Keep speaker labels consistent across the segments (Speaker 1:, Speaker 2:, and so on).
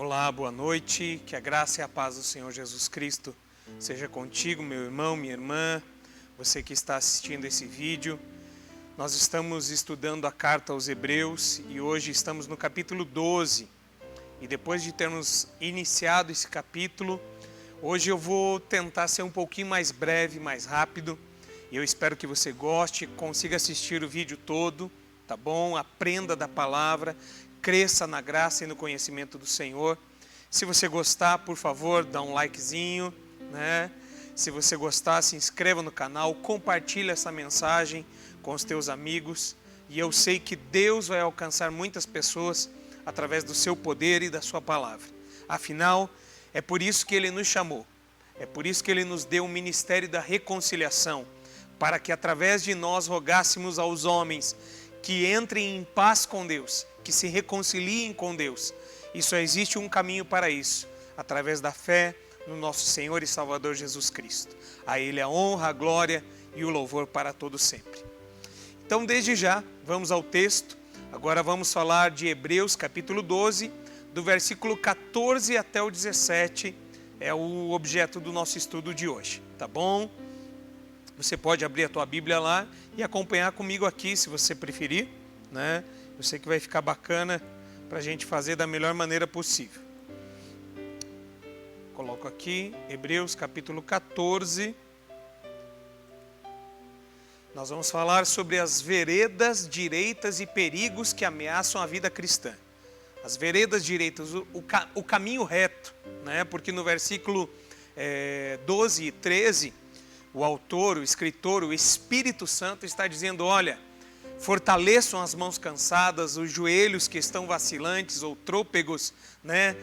Speaker 1: Olá, boa noite, que a graça e a paz do Senhor Jesus Cristo seja contigo, meu irmão, minha irmã, você que está assistindo esse vídeo. Nós estamos estudando a carta aos Hebreus e hoje estamos no capítulo 12. E depois de termos iniciado esse capítulo, hoje eu vou tentar ser um pouquinho mais breve, mais rápido. E eu espero que você goste, consiga assistir o vídeo todo, tá bom? Aprenda da palavra, cresça na graça e no conhecimento do Senhor. Se você gostar, por favor, dá um likezinho, né? Se você gostar, se inscreva no canal, compartilhe essa mensagem com os teus amigos. E eu sei que Deus vai alcançar muitas pessoas através do seu poder e da sua palavra. Afinal, é por isso que Ele nos chamou. É por isso que Ele nos deu o ministério da reconciliação, para que através de nós rogássemos aos homens que entrem em paz com Deus, que se reconciliem com Deus. E só existe um caminho para isso, através da fé no nosso Senhor e Salvador Jesus Cristo. A Ele a honra, a glória e o louvor para todos sempre. Então, desde já, vamos ao texto. Agora vamos falar de Hebreus capítulo 12, do versículo 14 até o 17, é o objeto do nosso estudo de hoje, tá bom? Você pode abrir a tua Bíblia lá e acompanhar comigo aqui, se você preferir, né? Eu sei que vai ficar bacana para a gente fazer da melhor maneira possível. Coloco aqui, Hebreus capítulo 14. Nós vamos falar sobre as veredas direitas e perigos que ameaçam a vida cristã. As veredas direitas, o caminho reto, né? Porque no versículo 12 e 13, o autor, o escritor, o Espírito Santo está dizendo, olha, fortaleçam as mãos cansadas, os joelhos que estão vacilantes ou trôpegos, né?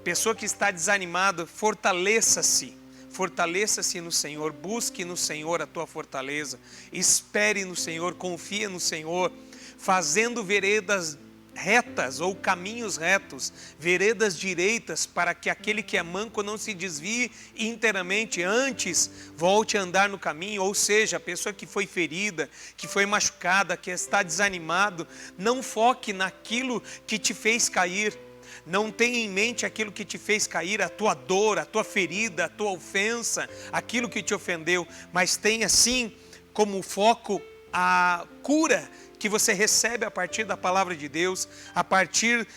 Speaker 1: Pessoa que está desanimada, fortaleça-se. Fortaleça-se no Senhor, busque no Senhor a tua fortaleza, espere no Senhor, confie no Senhor, fazendo veredas retas ou caminhos retos, veredas direitas, para que aquele que é manco não se desvie inteiramente, antes volte a andar no caminho. Ou seja, a pessoa que foi ferida, que foi machucada, que está desanimado, não foque naquilo que te fez cair. Não tenha em mente aquilo que te fez cair, a tua dor, a tua ferida, a tua ofensa, aquilo que te ofendeu, mas tenha sim como foco a cura que você recebe a partir da palavra de Deus, a partir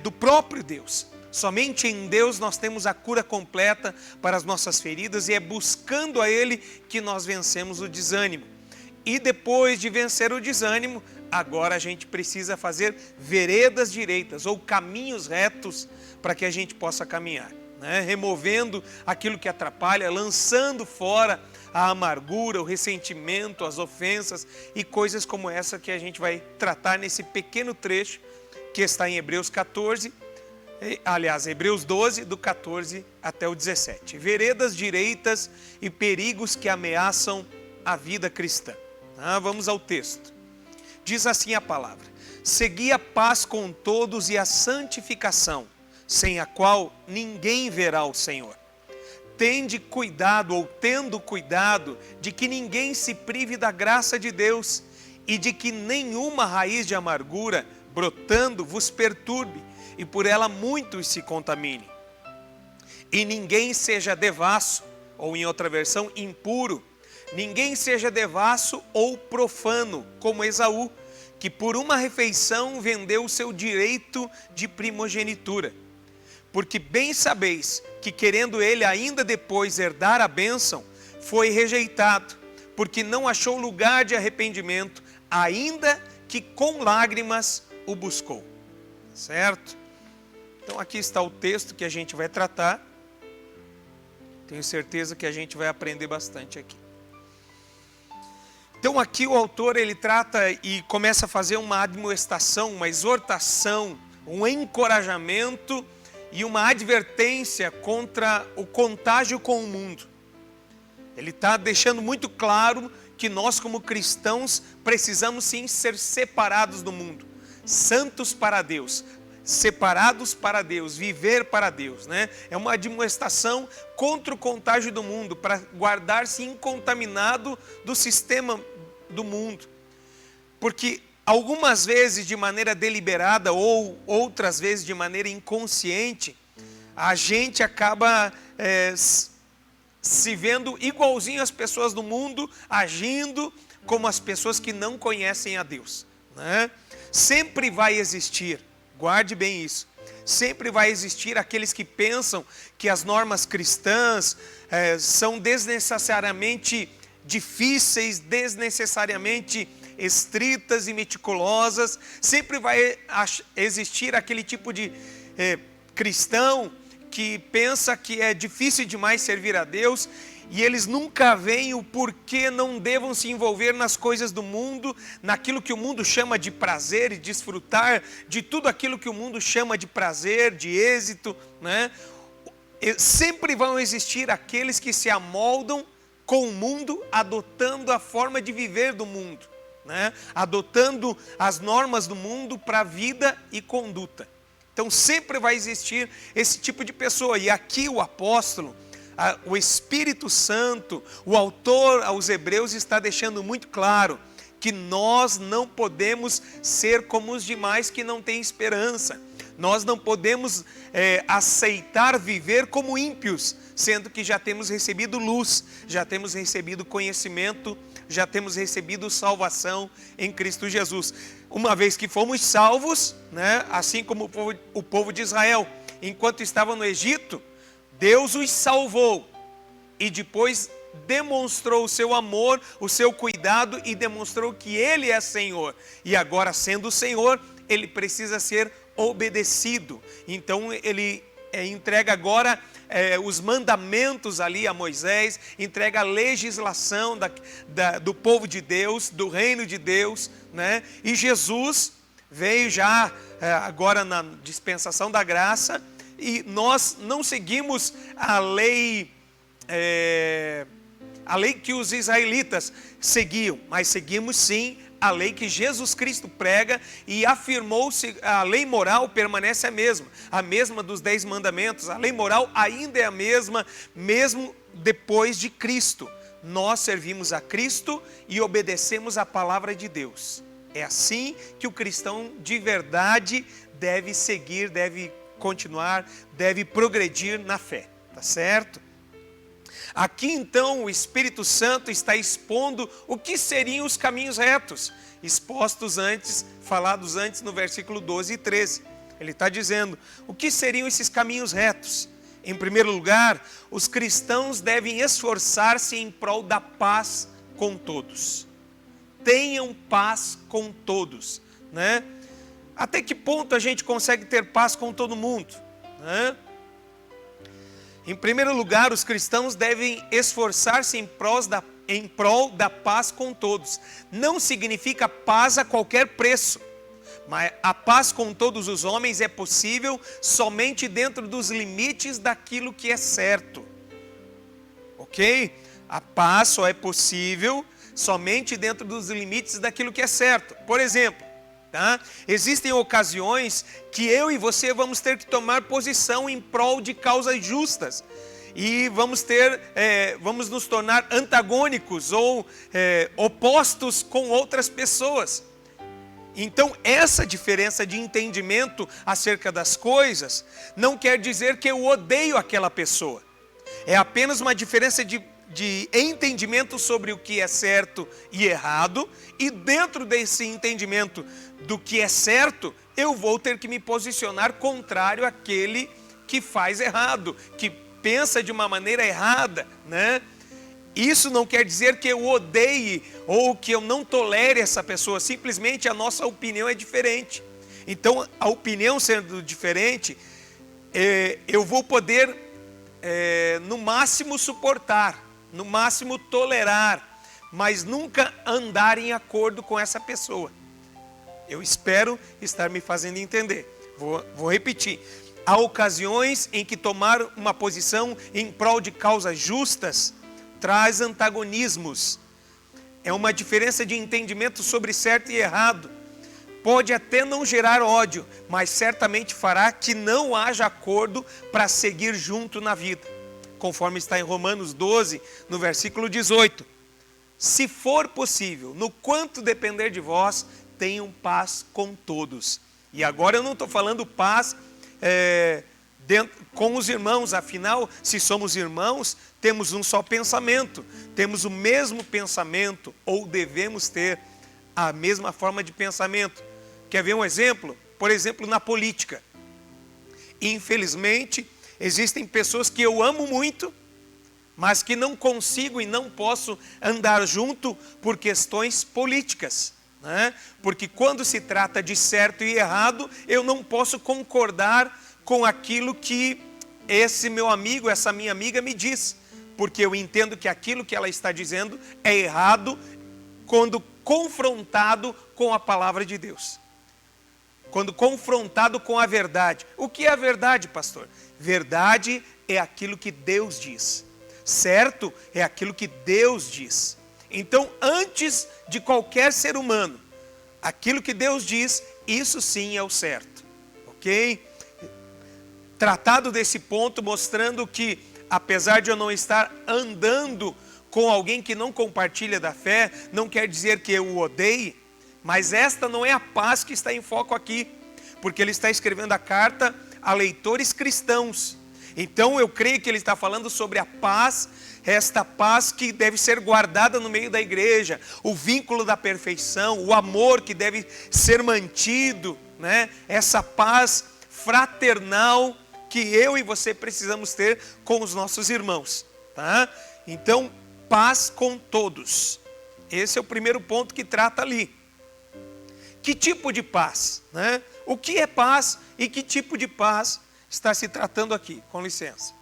Speaker 1: do próprio Deus. Somente em Deus nós temos a cura completa para as nossas feridas e é buscando a Ele que nós vencemos o desânimo. E depois de vencer o desânimo, agora a gente precisa fazer veredas direitas ou caminhos retos para que a gente possa caminhar, né? Removendo aquilo que atrapalha, lançando fora a amargura, o ressentimento, as ofensas e coisas como essa que a gente vai tratar nesse pequeno trecho que está em Hebreus 14, aliás, Hebreus 12, do 14 até o 17. Veredas direitas e perigos que ameaçam a vida cristã. Vamos ao texto. Diz assim a palavra: segui a paz com todos e a santificação, sem a qual ninguém verá o Senhor. Tendo cuidado de que ninguém se prive da graça de Deus e de que nenhuma raiz de amargura brotando vos perturbe e por ela muitos se contaminem. E ninguém seja devasso, ou em outra versão, impuro. Ninguém seja devasso ou profano, como Esaú, que por uma refeição vendeu o seu direito de primogenitura. Porque bem sabeis que, querendo ele ainda depois herdar a bênção, foi rejeitado, porque não achou lugar de arrependimento, ainda que com lágrimas o buscou. Certo? Então aqui está o texto que a gente vai tratar. Tenho certeza que a gente vai aprender bastante aqui. Então aqui o autor ele trata e começa a fazer uma admoestação, uma exortação, um encorajamento e uma advertência contra o contágio com o mundo. Ele está deixando muito claro que nós como cristãos precisamos sim ser separados do mundo, santos para Deus, separados para Deus, viver para Deus, né? É uma admoestação contra o contágio do mundo, para guardar-se incontaminado do sistema do mundo. Porque algumas vezes de maneira deliberada ou outras vezes de maneira inconsciente, a gente acaba se vendo igualzinho às pessoas do mundo, agindo como as pessoas que não conhecem a Deus, né? Sempre vai existir, guarde bem isso, sempre vai existir aqueles que pensam que as normas cristãs são desnecessariamente difíceis, desnecessariamente estritas e meticulosas. Sempre vai existir aquele tipo de cristão que pensa que é difícil demais servir a Deus, e eles nunca veem o porquê não devam se envolver nas coisas do mundo, naquilo que o mundo chama de prazer, e desfrutar de tudo aquilo que o mundo chama de prazer, de êxito, né? Sempre vão existir aqueles que se amoldam com o mundo, adotando a forma de viver do mundo, né? Adotando as normas do mundo para vida e conduta. Então sempre vai existir esse tipo de pessoa. E aqui o apóstolo, o Espírito Santo, o autor aos Hebreus está deixando muito claro que nós não podemos ser como os demais que não têm esperança. Nós não podemos aceitar viver como ímpios, sendo que já temos recebido luz, já temos recebido conhecimento, já temos recebido salvação em Cristo Jesus. Uma vez que fomos salvos, né, assim como o povo de Israel, enquanto estava no Egito, Deus os salvou e depois demonstrou o seu amor, o seu cuidado, e demonstrou que Ele é Senhor. E agora, sendo o Senhor, Ele precisa ser obedecido. Então Ele entrega agora os mandamentos ali a Moisés, entrega a legislação do povo de Deus, do reino de Deus, né? E Jesus veio já agora na dispensação da graça, e nós não seguimos a lei que os israelitas seguiam, mas seguimos sim a lei que Jesus Cristo prega, e afirmou-se, a lei moral permanece a mesma dos 10 mandamentos. A lei moral ainda é a mesma, mesmo depois de Cristo. Nós servimos a Cristo e obedecemos a palavra de Deus. É assim que o cristão de verdade deve seguir, deve continuar, deve progredir na fé, tá certo? Aqui então o Espírito Santo está expondo o que seriam os caminhos retos, expostos antes, falados antes no versículo 12 e 13. Ele está dizendo, o que seriam esses caminhos retos? Em primeiro lugar, os cristãos devem esforçar-se em prol da paz com todos. Tenham paz com todos, né? Até que ponto a gente consegue ter paz com todo mundo, né? Em primeiro lugar, os cristãos devem esforçar-se em prol da paz com todos. Não significa paz a qualquer preço, mas a paz com todos os homens é possível somente dentro dos limites daquilo que é certo. Ok? A paz só é possível somente dentro dos limites daquilo que é certo. Por exemplo, tá? Existem ocasiões que eu e você vamos ter que tomar posição em prol de causas justas, e vamos nos tornar antagônicos ou opostos com outras pessoas. Então essa diferença de entendimento acerca das coisas não quer dizer que eu odeio aquela pessoa. É apenas uma diferença de entendimento sobre o que é certo e errado, e dentro desse entendimento do que é certo, eu vou ter que me posicionar contrário àquele que faz errado, que pensa de uma maneira errada, né? Isso não quer dizer que eu odeie ou que eu não tolere essa pessoa, simplesmente a nossa opinião é diferente. Então, a opinião sendo diferente, eu vou poder, no máximo, suportar, no máximo tolerar, mas nunca andar em acordo com essa pessoa. Eu espero estar me fazendo entender. Vou repetir. Há ocasiões em que tomar uma posição em prol de causas justas traz antagonismos. É uma diferença de entendimento sobre certo e errado. Pode até não gerar ódio, mas certamente fará que não haja acordo para seguir junto na vida. Conforme está em Romanos 12, no versículo 18. Se for possível, no quanto depender de vós, tenham paz com todos. E agora eu não estou falando paz com os irmãos. Afinal, se somos irmãos, temos um só pensamento, temos o mesmo pensamento, ou devemos ter a mesma forma de pensamento. Quer ver um exemplo? Por exemplo, na política. Infelizmente, existem pessoas que eu amo muito, mas que não consigo e não posso andar junto por questões políticas, né? Porque quando se trata de certo e errado, eu não posso concordar com aquilo que esse meu amigo, essa minha amiga me diz, porque eu entendo que aquilo que ela está dizendo é errado quando confrontado com a palavra de Deus. Quando confrontado com a verdade. O que é a verdade, pastor? Verdade é aquilo que Deus diz. Certo é aquilo que Deus diz. Então, antes de qualquer ser humano, aquilo que Deus diz, isso sim é o certo. Ok? Tratado desse ponto, mostrando que, apesar de eu não estar andando com alguém que não compartilha da fé, não quer dizer que eu o odeie, mas esta não é a paz que está em foco aqui, porque ele está escrevendo a carta a leitores cristãos. Então eu creio que ele está falando sobre a paz, esta paz que deve ser guardada no meio da igreja, o vínculo da perfeição, o amor que deve ser mantido, né? Essa paz fraternal que eu e você precisamos ter com os nossos irmãos, tá? Então, paz com todos. Esse é o primeiro ponto que trata ali. Que tipo de paz, né? O que é paz e que tipo de paz está se tratando aqui? Com licença.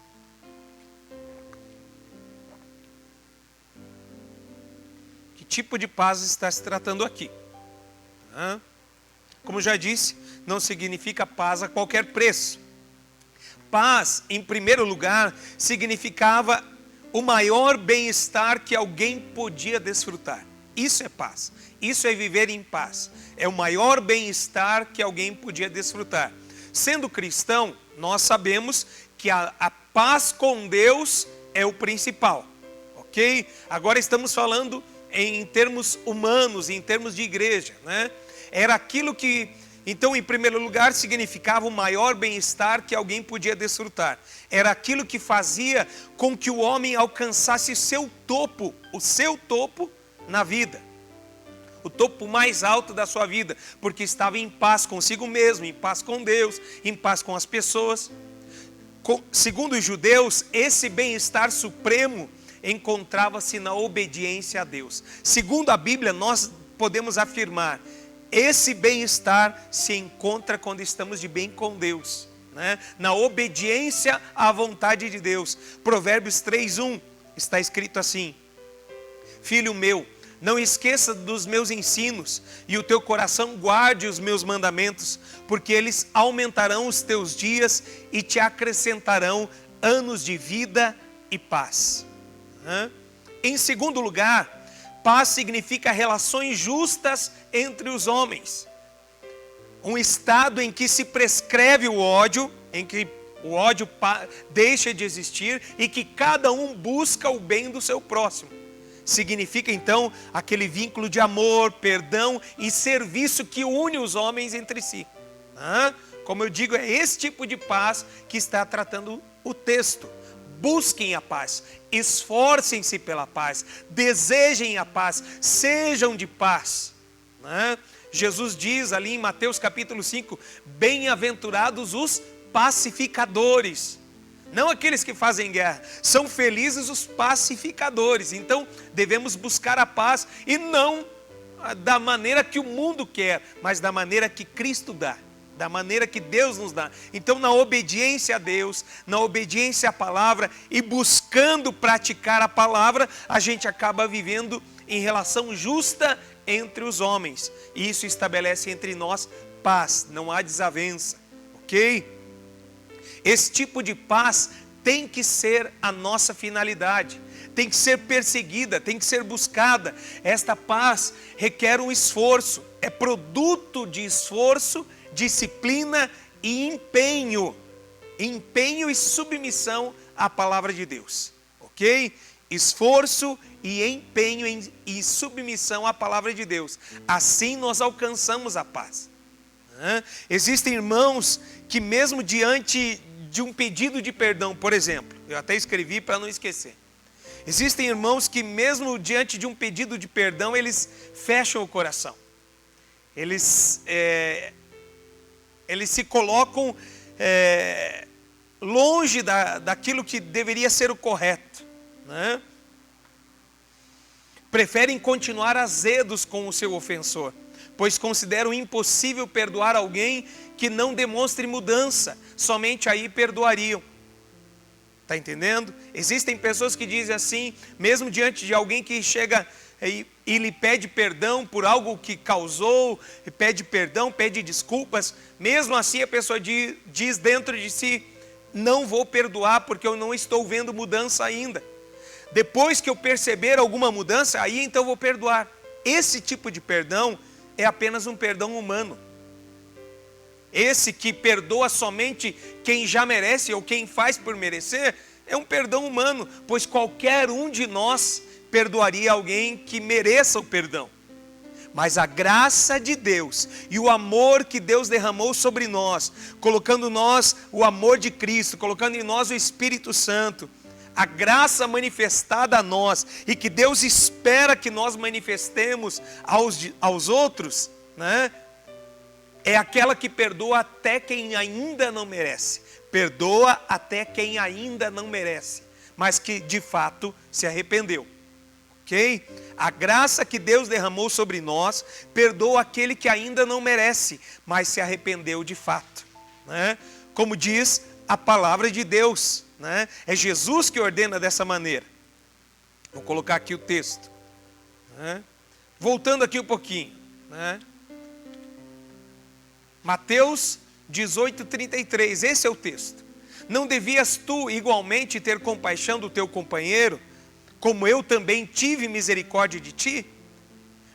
Speaker 1: Que tipo de paz está se tratando aqui? Como já disse, não significa paz a qualquer preço. Paz, em primeiro lugar, significava o maior bem-estar que alguém podia desfrutar. Isso é paz. Isso é viver em paz. É o maior bem-estar que alguém podia desfrutar. Sendo cristão, nós sabemos que a paz com Deus é o principal. Ok? Agora estamos falando em termos humanos, em termos de igreja, né? Era aquilo que, então, em primeiro lugar, significava o maior bem-estar que alguém podia desfrutar. Era aquilo que fazia com que o homem alcançasse o seu topo na vida. O topo mais alto da sua vida, porque estava em paz consigo mesmo, em paz com Deus, em paz com as pessoas. Segundo os judeus, esse bem-estar supremo encontrava-se na obediência a Deus. Segundo a Bíblia, nós podemos afirmar, esse bem-estar se encontra quando estamos de bem com Deus, né? Na obediência à vontade de Deus. Provérbios 3:1 está escrito assim: Filho meu, não esqueça dos meus ensinos, e o teu coração guarde os meus mandamentos, porque eles aumentarão os teus dias e te acrescentarão anos de vida e paz. Em segundo lugar, paz significa relações justas entre os homens. Um estado em que se prescreve o ódio, em que o ódio deixa de existir e que cada um busca o bem do seu próximo. Significa então aquele vínculo de amor, perdão e serviço que une os homens entre si. Como eu digo, é esse tipo de paz que está tratando o texto. Busquem a paz, esforcem-se pela paz, desejem a paz, sejam de paz. Jesus diz ali em Mateus capítulo 5, bem-aventurados os pacificadores. Não aqueles que fazem guerra, são felizes os pacificadores. Então devemos buscar a paz e não da maneira que o mundo quer, mas da maneira que Cristo dá, da maneira que Deus nos dá. Então na obediência a Deus, na obediência à palavra e buscando praticar a palavra, a gente acaba vivendo em relação justa entre os homens. E isso estabelece entre nós paz, não há desavença, ok? Esse tipo de paz tem que ser a nossa finalidade, tem que ser perseguida, tem que ser buscada. Esta paz requer um esforço, é produto de esforço, disciplina e empenho. Empenho e submissão à palavra de Deus, ok? Esforço e empenho e submissão à palavra de Deus. Assim nós alcançamos a paz. Existem irmãos que mesmo diante de um pedido de perdão, por exemplo, eu até escrevi para não esquecer. Existem irmãos que mesmo diante de um pedido de perdão, eles fecham o coração. Eles se colocam longe daquilo que deveria ser o correto, né? Preferem continuar azedos com o seu ofensor, pois consideram impossível perdoar alguém que não demonstre mudança, somente aí perdoariam. Está entendendo? Existem pessoas que dizem assim, mesmo diante de alguém que chega e lhe pede perdão por algo que causou, e pede perdão, pede desculpas, mesmo assim a pessoa diz dentro de si, não vou perdoar porque eu não estou vendo mudança ainda. Depois que eu perceber alguma mudança, aí então vou perdoar. Esse tipo de perdão é apenas um perdão humano. Esse que perdoa somente quem já merece ou quem faz por merecer, é um perdão humano, pois qualquer um de nós perdoaria alguém que mereça o perdão. Mas a graça de Deus e o amor que Deus derramou sobre nós, colocando em nós o amor de Cristo, colocando em nós o Espírito Santo, a graça manifestada a nós e que Deus espera que nós manifestemos aos outros, né? É aquela que perdoa até quem ainda não merece. Perdoa até quem ainda não merece, mas que de fato se arrependeu. Ok? A graça que Deus derramou sobre nós perdoa aquele que ainda não merece, mas se arrependeu de fato, né? Como diz a palavra de Deus, né? É Jesus que ordena dessa maneira. Vou colocar aqui o texto, né? Voltando aqui um pouquinho, né? Mateus 18:33, esse é o texto. Não devias tu igualmente ter compaixão do teu companheiro, como eu também tive misericórdia de ti?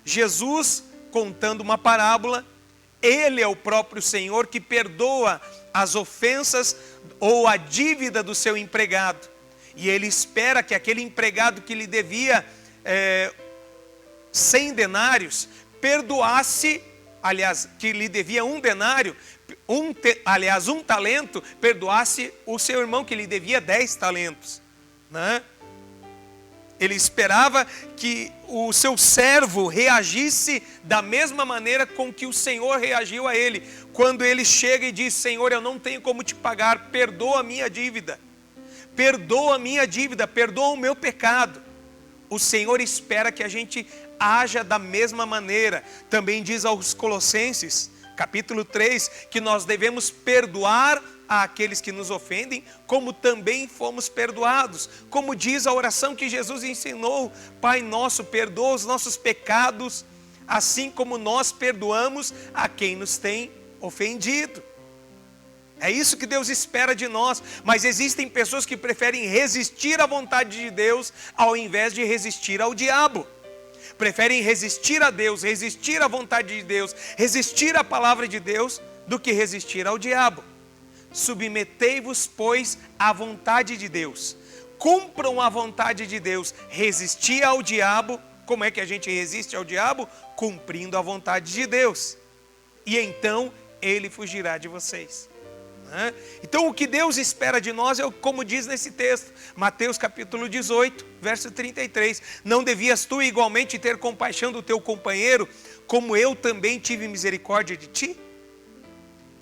Speaker 1: Jesus contando uma parábola, ele é o próprio Senhor que perdoa as ofensas ou a dívida do seu empregado. E ele espera que aquele empregado que lhe devia 100 denários, perdoasse, aliás, que lhe devia 1 denário, um talento, perdoasse o seu irmão que lhe devia 10 talentos, né? Ele esperava que o seu servo reagisse da mesma maneira com que o Senhor reagiu a ele. Quando ele chega e diz, Senhor, eu não tenho como te pagar, perdoa a minha dívida. Perdoa a minha dívida, perdoa o meu pecado. O Senhor espera que a gente haja da mesma maneira. Também diz aos Colossenses, capítulo 3, que nós devemos perdoar àqueles que nos ofendem, como também fomos perdoados. Como diz a oração que Jesus ensinou, Pai nosso, perdoa os nossos pecados, assim como nós perdoamos a quem nos tem ofendido. É isso que Deus espera de nós, mas existem pessoas que preferem resistir à vontade de Deus, ao invés de resistir ao diabo. Preferem resistir a Deus, resistir à vontade de Deus, resistir à palavra de Deus, do que resistir ao diabo. Submetei-vos, pois, à vontade de Deus. Cumpram a vontade de Deus. Resistir ao diabo. Como é que a gente resiste ao diabo? Cumprindo a vontade de Deus. E então ele fugirá de vocês. Então o que Deus espera de nós é como diz nesse texto, Mateus capítulo 18, verso 33. Não devias tu igualmente ter compaixão do teu companheiro, como eu também tive misericórdia de ti?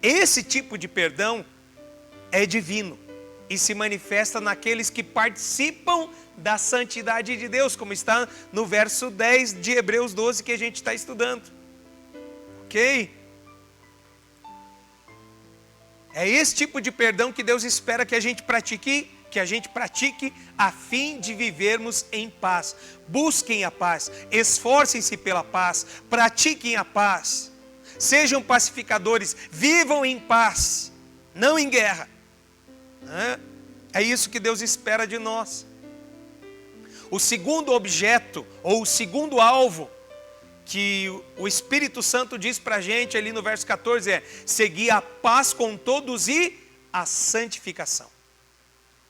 Speaker 1: Esse tipo de perdão é divino e se manifesta naqueles que participam da santidade de Deus, como está no verso 10 de Hebreus 12 que a gente está estudando. Ok? É esse tipo de perdão que Deus espera que a gente pratique a fim de vivermos em paz. Busquem a paz, esforcem-se pela paz, pratiquem a paz. Sejam pacificadores, vivam em paz, não em guerra. É isso que Deus espera de nós. O segundo objeto, ou o segundo alvo, que o Espírito Santo diz para a gente ali no verso 14 é: seguir a paz com todos e a santificação.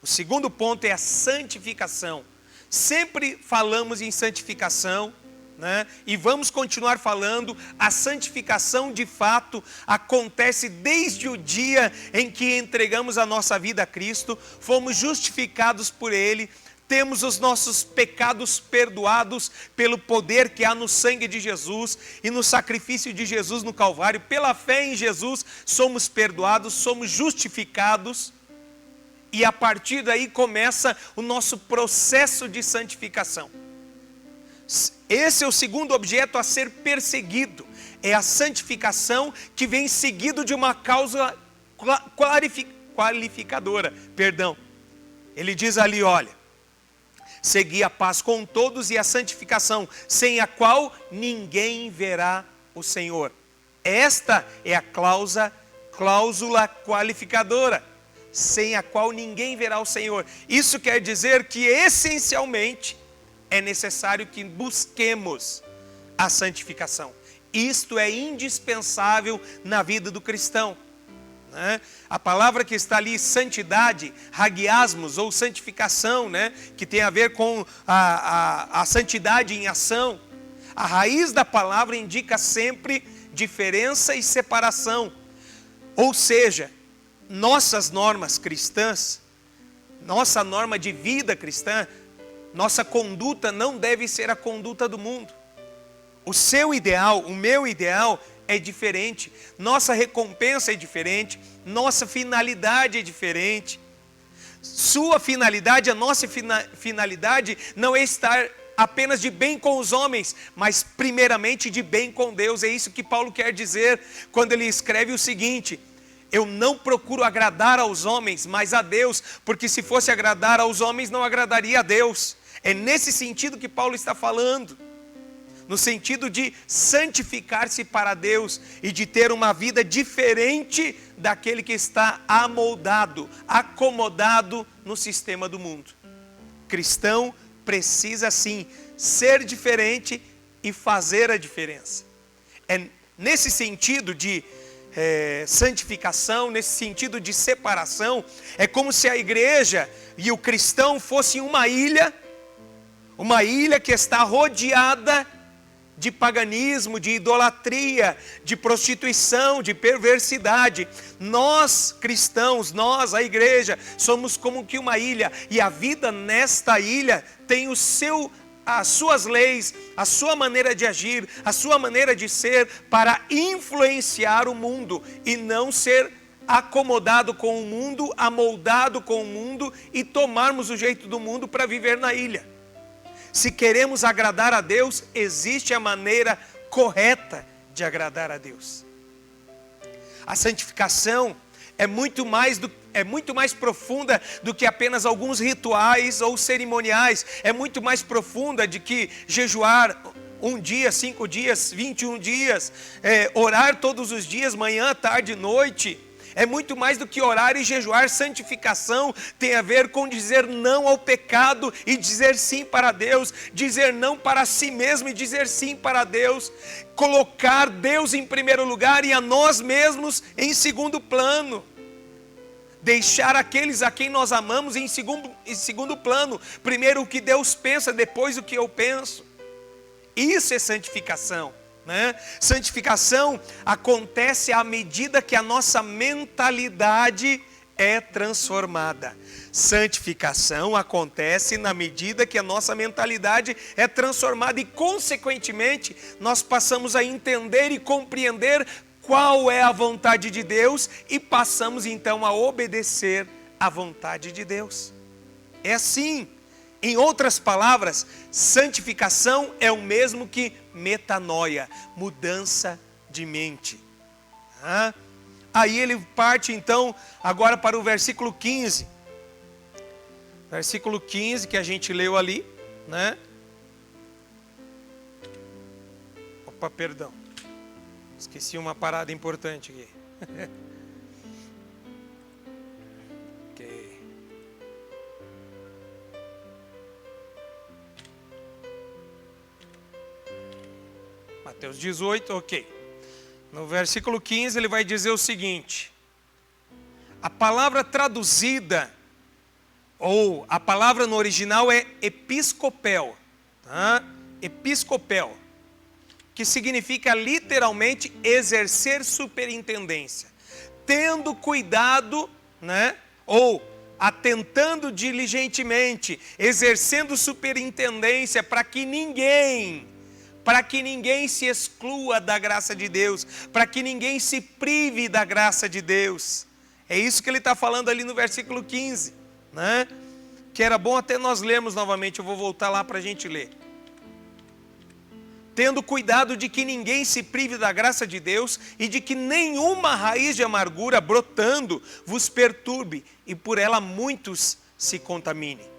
Speaker 1: O segundo ponto é a santificação. Sempre falamos em santificação, né? E vamos continuar falando. A santificação de fato acontece desde o dia em que entregamos a nossa vida a Cristo, fomos justificados por Ele, temos os nossos pecados perdoados pelo poder que há no sangue de Jesus e no sacrifício de Jesus no Calvário. Pela fé em Jesus somos perdoados, somos justificados, e a partir daí começa o nosso processo de santificação. Esse é o segundo objeto a ser perseguido, é a santificação, que vem seguido de uma causa qualificadora. Ele diz ali, olha, segui a paz com todos e a santificação, sem a qual ninguém verá o Senhor. Esta é a cláusula qualificadora, sem a qual ninguém verá o Senhor. Isso quer dizer que essencialmente é necessário que busquemos a santificação. Isto é indispensável na vida do cristão, né? A palavra que está ali, santidade, hagiasmos, ou santificação, né? Que tem a ver com a santidade em ação. A raiz da palavra indica sempre diferença e separação. Ou seja, nossas normas cristãs, nossa norma de vida cristã, nossa conduta não deve ser a conduta do mundo. O seu ideal, o meu ideal é diferente. Nossa recompensa é diferente. Nossa finalidade é diferente. Sua finalidade, a nossa finalidade não é estar apenas de bem com os homens, mas primeiramente de bem com Deus. É isso que Paulo quer dizer quando ele escreve o seguinte: eu não procuro agradar aos homens, mas a Deus, porque se fosse agradar aos homens, não agradaria a Deus. É nesse sentido que Paulo está falando, no sentido de santificar-se para Deus e de ter uma vida diferente daquele que está amoldado, acomodado no sistema do mundo. Cristão precisa sim ser diferente e fazer a diferença. É nesse sentido de santificação, nesse sentido de separação, é como se a igreja e o cristão fossem uma ilha que está rodeada de paganismo, de idolatria, de prostituição, de perversidade. Nós cristãos, nós, a igreja, somos como que uma ilha, e a vida nesta ilha tem as suas leis, a sua maneira de agir, a sua maneira de ser, para influenciar o mundo e não ser acomodado com o mundo, amoldado com o mundo e tomarmos o jeito do mundo para viver na ilha. Se queremos agradar a Deus, existe a maneira correta de agradar a Deus. A santificação é muito mais profunda do que apenas alguns rituais ou cerimoniais. É muito mais profunda de que jejuar 1 dia, 5 dias, 21 dias, orar todos os dias, manhã, tarde e noite. É muito mais do que orar e jejuar. Santificação tem a ver com dizer não ao pecado e dizer sim para Deus, dizer não para si mesmo e dizer sim para Deus, colocar Deus em primeiro lugar e a nós mesmos em segundo plano, deixar aqueles a quem nós amamos em segundo plano, primeiro o que Deus pensa, depois o que eu penso. Isso é santificação. Santificação acontece à medida que a nossa mentalidade é transformada. Santificação acontece na medida que a nossa mentalidade é transformada e, consequentemente, nós passamos a entender e compreender qual é a vontade de Deus e passamos então a obedecer à vontade de Deus. É assim. Em outras palavras, santificação é o mesmo que metanoia, mudança de mente. Aí ele parte então agora para o versículo 15. Versículo 15 que a gente leu ali, né? Opa, perdão. Esqueci uma parada importante aqui. Ok. Mateus 18, ok. No versículo 15 ele vai dizer o seguinte: a palavra traduzida, ou a palavra no original é episcopel, tá? Episcopel. que significa literalmente exercer superintendência, tendo cuidado, né? Ou atentando diligentemente, exercendo superintendência para que ninguém se exclua da graça de Deus, para que ninguém se prive da graça de Deus. É isso que ele está falando ali no versículo 15, né? Que era bom até nós lermos novamente, eu vou voltar lá para a gente ler. Tendo cuidado de que ninguém se prive da graça de Deus e de que nenhuma raiz de amargura brotando vos perturbe e por ela muitos se contaminem,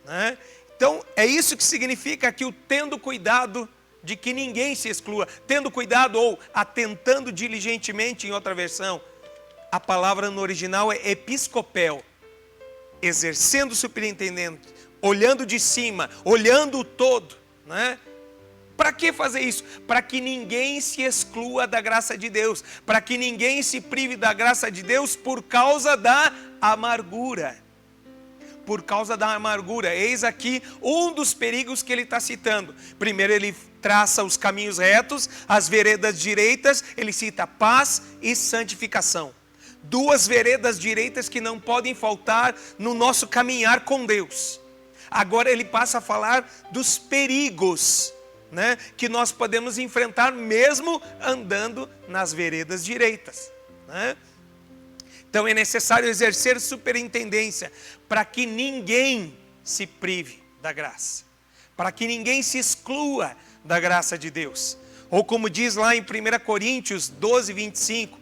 Speaker 1: né? Então é isso que significa aqui o tendo cuidado de que ninguém se exclua, tendo cuidado ou atentando diligentemente em outra versão. A palavra no original é episcopel, exercendo superintendente, olhando de cima, olhando o todo, né? Para que fazer isso? Para que ninguém se exclua da graça de Deus, para que ninguém se prive da graça de Deus por causa da amargura. Por causa da amargura. Eis aqui um dos perigos que ele está citando. Primeiro ele traça os caminhos retos, as veredas direitas, ele cita paz e santificação. Duas veredas direitas que não podem faltar no nosso caminhar com Deus. Agora ele passa a falar dos perigos, né, que nós podemos enfrentar mesmo andando nas veredas direitas, né? Então é necessário exercer superintendência para que ninguém se prive da graça, para que ninguém se exclua da graça de Deus. Ou como diz lá em 1 Coríntios 12, 25,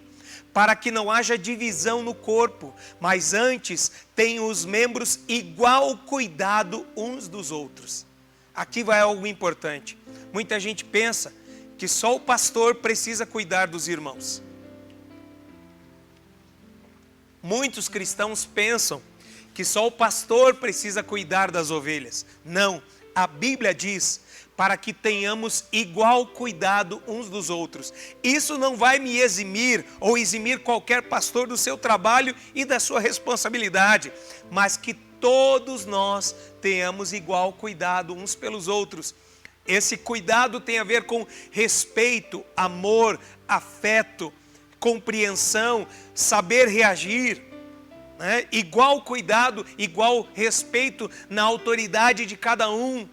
Speaker 1: para que não haja divisão no corpo, mas antes tenham os membros igual cuidado uns dos outros. Aqui vai algo importante. Muita gente pensa que só o pastor precisa cuidar dos irmãos. Muitos cristãos pensam que só o pastor precisa cuidar das ovelhas. Não, a Bíblia diz para que tenhamos igual cuidado uns dos outros. Isso não vai me eximir ou eximir qualquer pastor do seu trabalho e da sua responsabilidade, mas que todos nós tenhamos igual cuidado uns pelos outros. Esse cuidado tem a ver com respeito, amor, afeto, compreensão, saber reagir, né? Igual cuidado, igual respeito na autoridade de cada um,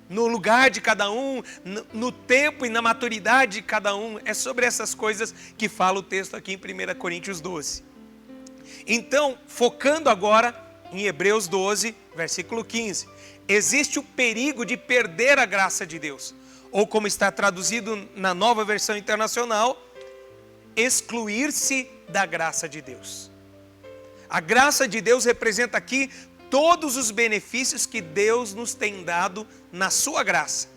Speaker 1: no lugar de cada um, no tempo e na maturidade de cada um. É sobre essas coisas que fala o texto aqui em 1 Coríntios 12. Então, focando agora em Hebreus 12, versículo 15. Existe o perigo de perder a graça de Deus. Ou como está traduzido na Nova Versão Internacional, excluir-se da graça de Deus. A graça de Deus representa aqui todos os benefícios que Deus nos tem dado na sua graça.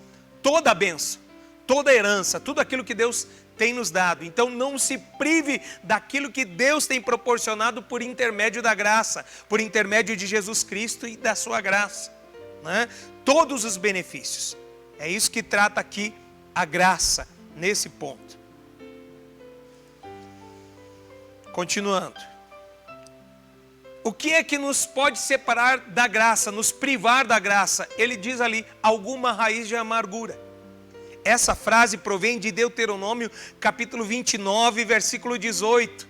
Speaker 1: Toda a bênção, toda a herança, tudo aquilo que Deus tem nos dado. Então não se prive daquilo que Deus tem proporcionado por intermédio da graça, por intermédio de Jesus Cristo e da sua graça, né? Todos os benefícios. É isso que trata aqui a graça, nesse ponto. Continuando. O que é que nos pode separar da graça, nos privar da graça? Ele diz ali, alguma raiz de amargura. Essa frase provém de Deuteronômio capítulo 29, versículo 18,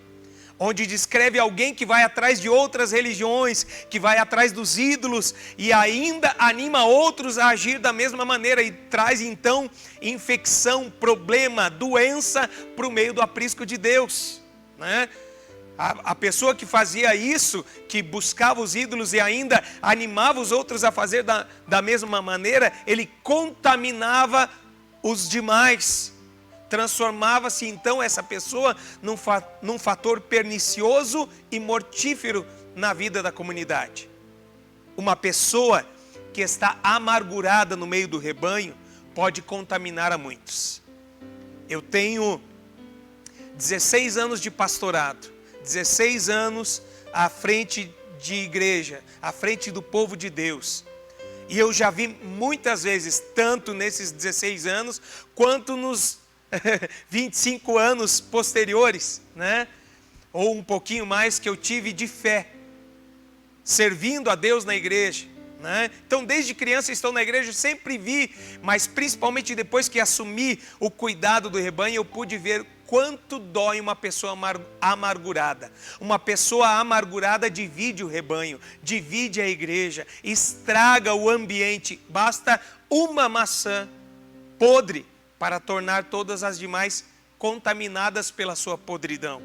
Speaker 1: onde descreve alguém que vai atrás de outras religiões, que vai atrás dos ídolos e ainda anima outros a agir da mesma maneira e traz então infecção, problema, doença para o meio do aprisco de Deus, né? A pessoa que fazia isso, que buscava os ídolos e ainda animava os outros a fazer da mesma maneira, ele contaminava os demais. Transformava-se então essa pessoa num fator pernicioso e mortífero na vida da comunidade. Uma pessoa que está amargurada no meio do rebanho pode contaminar a muitos. Eu tenho 16 anos de pastorado. 16 anos à frente de igreja, à frente do povo de Deus. E eu já vi muitas vezes, tanto nesses 16 anos, quanto nos 25 anos posteriores, né? Ou um pouquinho mais que eu tive de fé, servindo a Deus na igreja, né? Então, desde criança estou na igreja, sempre vi, mas principalmente depois que assumi o cuidado do rebanho, eu pude ver quanto dói uma pessoa amargurada. Uma pessoa amargurada divide o rebanho, divide a igreja, estraga o ambiente. Basta uma maçã podre para tornar todas as demais contaminadas pela sua podridão.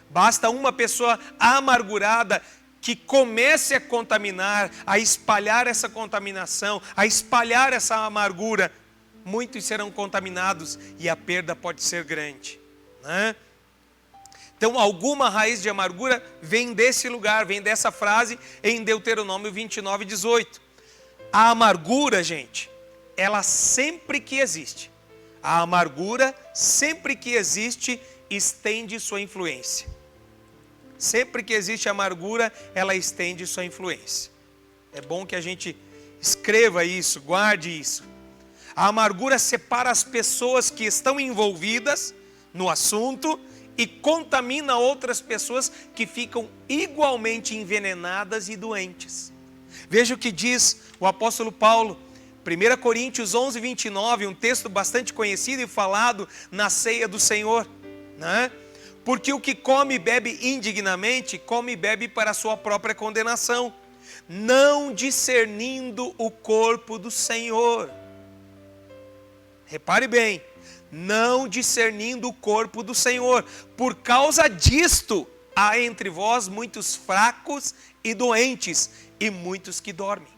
Speaker 1: Basta uma pessoa amargurada que comece a contaminar, a espalhar essa contaminação, a espalhar essa amargura. Muitos serão contaminados e a perda pode ser grande, né? Então, alguma raiz de amargura vem desse lugar, vem dessa frase em Deuteronômio 29:18. A amargura, gente, ela sempre que existe, a amargura sempre que existe estende sua influência. Sempre que existe amargura, ela estende sua influência. É bom que a gente escreva isso, guarde isso. A amargura separa as pessoas que estão envolvidas no assunto e contamina outras pessoas que ficam igualmente envenenadas e doentes. Veja o que diz o apóstolo Paulo, 1 Coríntios 11:29, um texto bastante conhecido e falado na ceia do Senhor, né? Porque o que come e bebe indignamente, come e bebe para a sua própria condenação, não discernindo o corpo do Senhor. Repare bem, não discernindo o corpo do Senhor. Por causa disto, há entre vós muitos fracos e doentes, e muitos que dormem.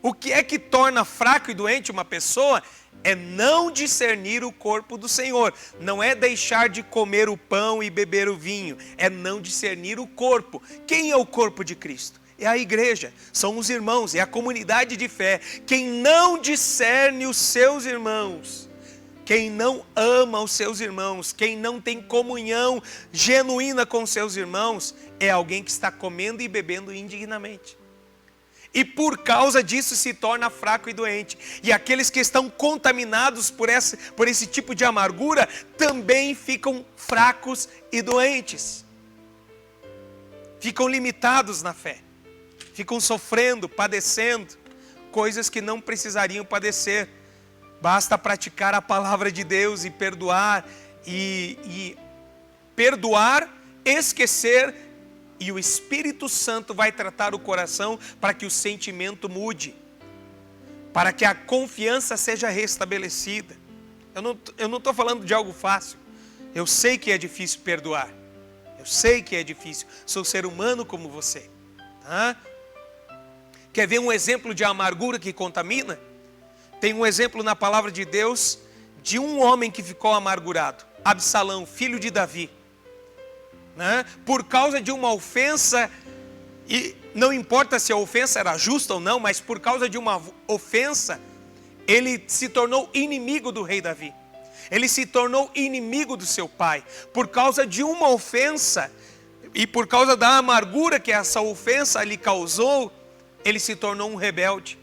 Speaker 1: O que é que torna fraco e doente uma pessoa? É não discernir o corpo do Senhor. Não é deixar de comer o pão e beber o vinho. É não discernir o corpo. Quem é o corpo de Cristo? É a igreja, são os irmãos, é a comunidade de fé. Quem não discerne os seus irmãos, quem não ama os seus irmãos, quem não tem comunhão genuína com os seus irmãos, é alguém que está comendo e bebendo indignamente. E por causa disso se torna fraco e doente. E aqueles que estão contaminados por esse tipo de amargura, também ficam fracos e doentes. Ficam limitados na fé. Ficam sofrendo, padecendo, coisas que não precisariam padecer. Basta praticar a palavra de Deus e perdoar, perdoar, esquecer, e o Espírito Santo vai tratar o coração para que o sentimento mude, para que a confiança seja restabelecida. Eu não estou falando de algo fácil. Eu sei que é difícil perdoar. Eu sei que é difícil. Sou ser humano como você. Tá? Quer ver um exemplo de amargura que contamina? Tem um exemplo na palavra de Deus de um homem que ficou amargurado. Absalão, filho de Davi. Né? Por causa de uma ofensa, e não importa se a ofensa era justa ou não, mas por causa de uma ofensa, ele se tornou inimigo do rei Davi. Ele se tornou inimigo do seu pai. Por causa de uma ofensa, e por causa da amargura que essa ofensa lhe causou, ele se tornou um rebelde.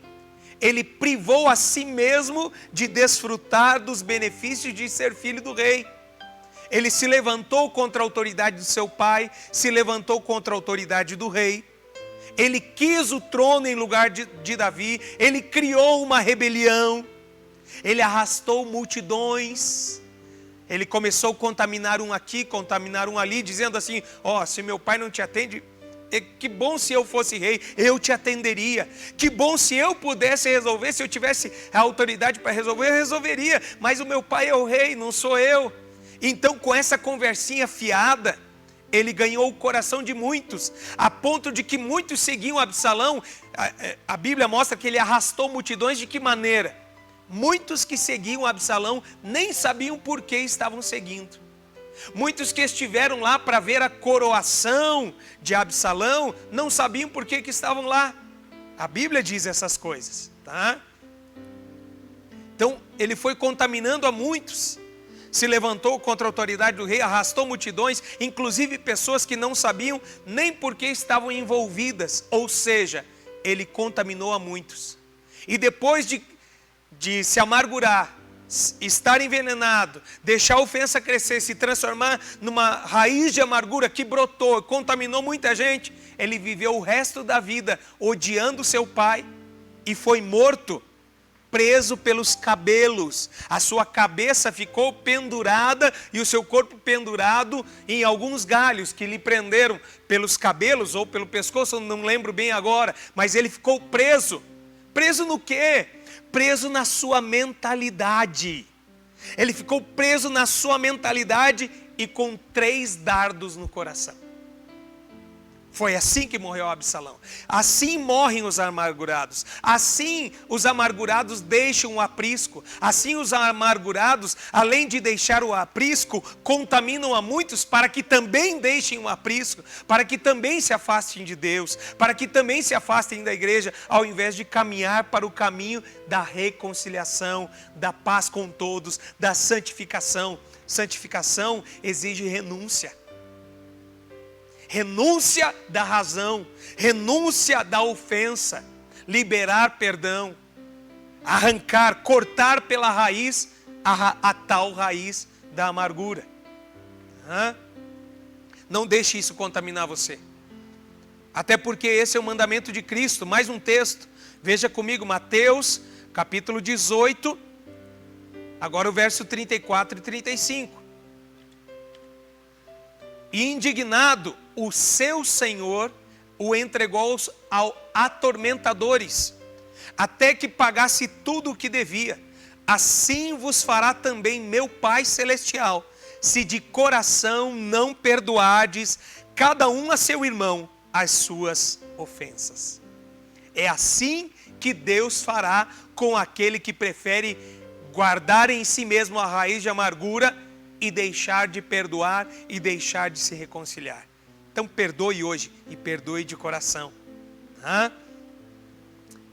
Speaker 1: Ele privou a si mesmo de desfrutar dos benefícios de ser filho do rei. Ele se levantou contra a autoridade do seu pai, se levantou contra a autoridade do rei. Ele quis o trono em lugar de Davi, ele criou uma rebelião, ele arrastou multidões, ele começou a contaminar um aqui, contaminar um ali, dizendo assim, se meu pai não te atende, que bom se eu fosse rei, eu te atenderia. Que bom se eu pudesse resolver, se eu tivesse a autoridade para resolver, eu resolveria. Mas o meu pai é o rei, não sou eu. Então, com essa conversinha fiada, ele ganhou o coração de muitos, a ponto de que muitos seguiam Absalão. A Bíblia mostra que ele arrastou multidões de que maneira? Muitos que seguiam Absalão nem sabiam por que estavam seguindo. Muitos que estiveram lá para ver a coroação de Absalão, não sabiam por que estavam lá. A Bíblia diz essas coisas, tá? Então, ele foi contaminando a muitos. Se levantou contra a autoridade do rei, arrastou multidões, inclusive pessoas que não sabiam nem por que estavam envolvidas. Ou seja, ele contaminou a muitos. E depois de se amargurar, estar envenenado, deixar a ofensa crescer, se transformar numa raiz de amargura que brotou, contaminou muita gente, ele viveu o resto da vida odiando seu pai, e foi morto, preso pelos cabelos. A sua cabeça ficou pendurada e o seu corpo pendurado em alguns galhos que lhe prenderam pelos cabelos ou pelo pescoço, eu não lembro bem agora, mas ele ficou preso. Preso no quê? Preso na sua mentalidade. Ele ficou preso na sua mentalidade e com 3 dardos no coração. Foi assim que morreu Absalão. Assim morrem os amargurados. Assim os amargurados deixam o aprisco. Assim os amargurados, além de deixar o aprisco, contaminam a muitos para que também deixem o aprisco, para que também se afastem de Deus, para que também se afastem da igreja, ao invés de caminhar para o caminho da reconciliação, da paz com todos, da santificação. Santificação exige renúncia. Renúncia da razão, renúncia da ofensa, liberar perdão, arrancar, cortar pela raiz a tal raiz da amargura. Não deixe isso contaminar você. Até porque esse é o mandamento de Cristo. Mais um texto, veja comigo, Mateus capítulo 18, agora o verso 34 e 35. E indignado, o seu senhor o entregou aos atormentadores, até que pagasse tudo o que devia. Assim vos fará também meu Pai Celestial, se de coração não perdoardes cada um a seu irmão as suas ofensas. É assim que Deus fará com aquele que prefere guardar em si mesmo a raiz de amargura e deixar de perdoar e deixar de se reconciliar. Então perdoe hoje e perdoe de coração.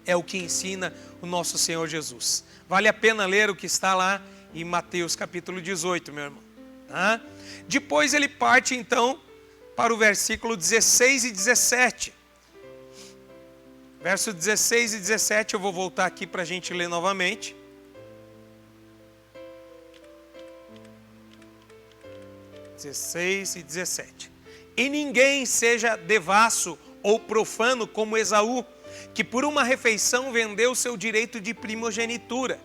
Speaker 1: É o que ensina o nosso Senhor Jesus. Vale a pena ler o que está lá em Mateus capítulo 18, meu irmão. Depois ele parte então para o versículo 16 e 17. Verso 16 e 17 eu vou voltar aqui para a gente ler novamente. 16 e 17. E ninguém seja devasso ou profano como Esaú, que por uma refeição vendeu seu direito de primogenitura.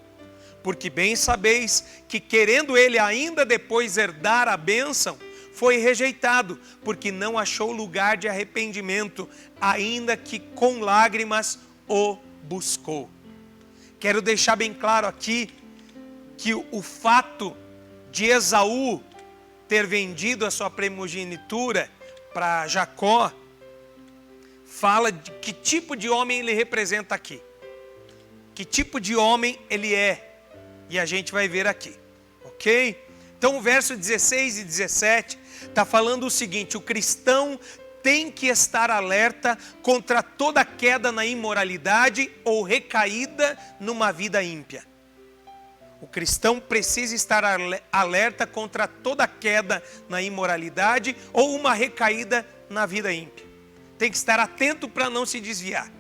Speaker 1: Porque bem sabeis que querendo ele ainda depois herdar a bênção, foi rejeitado, porque não achou lugar de arrependimento, ainda que com lágrimas o buscou. Quero deixar bem claro aqui que o fato de Esaú ter vendido a sua primogenitura para Jacó, fala de que tipo de homem ele representa aqui. Que tipo de homem ele é. E a gente vai ver aqui. Ok? Então o verso 16 e 17 está falando o seguinte: o cristão tem que estar alerta contra toda queda na imoralidade ou recaída numa vida ímpia. O cristão precisa estar alerta contra toda queda na imoralidade ou uma recaída na vida ímpia. Tem que estar atento para não se desviar,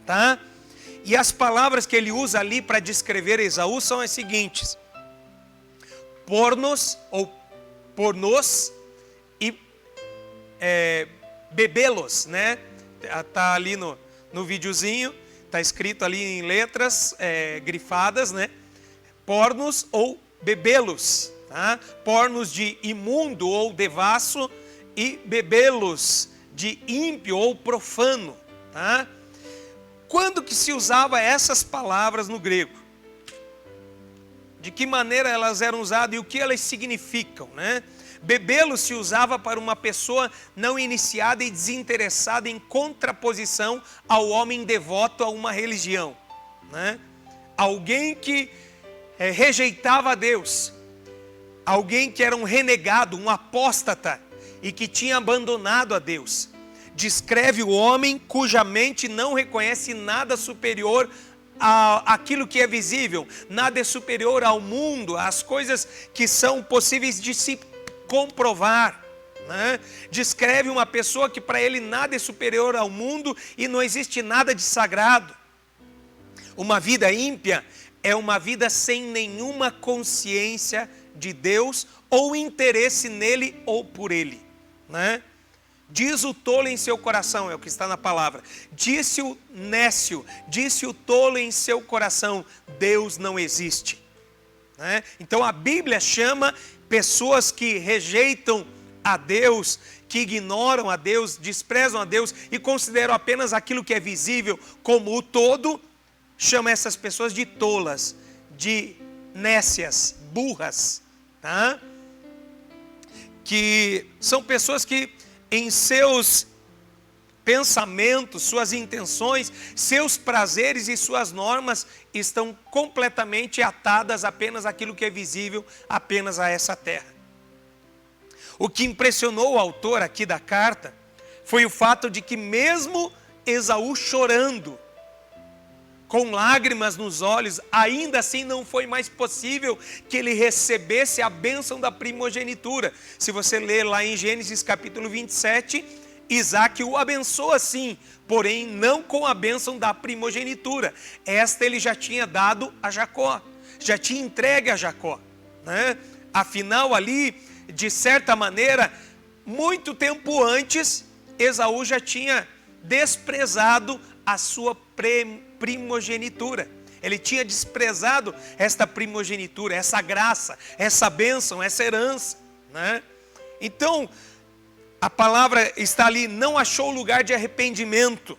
Speaker 1: tá? E as palavras que ele usa ali para descrever Esaú são as seguintes: pornos ou pornos e bebelos, né? Tá ali no videozinho, tá escrito ali em letras grifadas, né? Pornos ou bebelos, tá? Pornos de imundo ou devasso e bebelos de ímpio ou profano, tá? Quando que se usava essas palavras no grego? De que maneira elas eram usadas e o que elas significam, né? Bebelo se usava para uma pessoa não iniciada e desinteressada em contraposição ao homem devoto a uma religião, né? Alguém que rejeitava a Deus, alguém que era um renegado, um apóstata e que tinha abandonado a Deus. Descreve o homem cuja mente não reconhece nada superior àquilo que é visível, nada é superior ao mundo, às coisas que são possíveis de se comprovar, né? Descreve uma pessoa que para ele nada é superior ao mundo e não existe nada de sagrado. Uma vida ímpia é uma vida sem nenhuma consciência de Deus ou interesse nele ou por ele, né? Diz o tolo em seu coração, é o que está na palavra. Disse o nécio, disse o tolo em seu coração, Deus não existe. Né? Então a Bíblia chama pessoas que rejeitam a Deus, que ignoram a Deus, desprezam a Deus e consideram apenas aquilo que é visível como o todo, chama essas pessoas de tolas, de nécias, burras, tá? Que são pessoas que em seus pensamentos, suas intenções, seus prazeres e suas normas estão completamente atadas apenas àquilo que é visível, apenas a essa terra. O que impressionou o autor aqui da carta foi o fato de que mesmo Esaú chorando, com lágrimas nos olhos, ainda assim não foi mais possível que ele recebesse a bênção da primogenitura. Se você ler lá em Gênesis capítulo 27, Isaac o abençoa sim, porém não com a bênção da primogenitura. Esta ele já tinha dado a Jacó, já tinha entregue a Jacó, né? Afinal ali, de certa maneira, muito tempo antes, Esaú já tinha desprezado a sua primogenitura. Ele tinha desprezado esta primogenitura, essa graça, essa bênção, essa herança, né? Então, a palavra está ali, não achou lugar de arrependimento.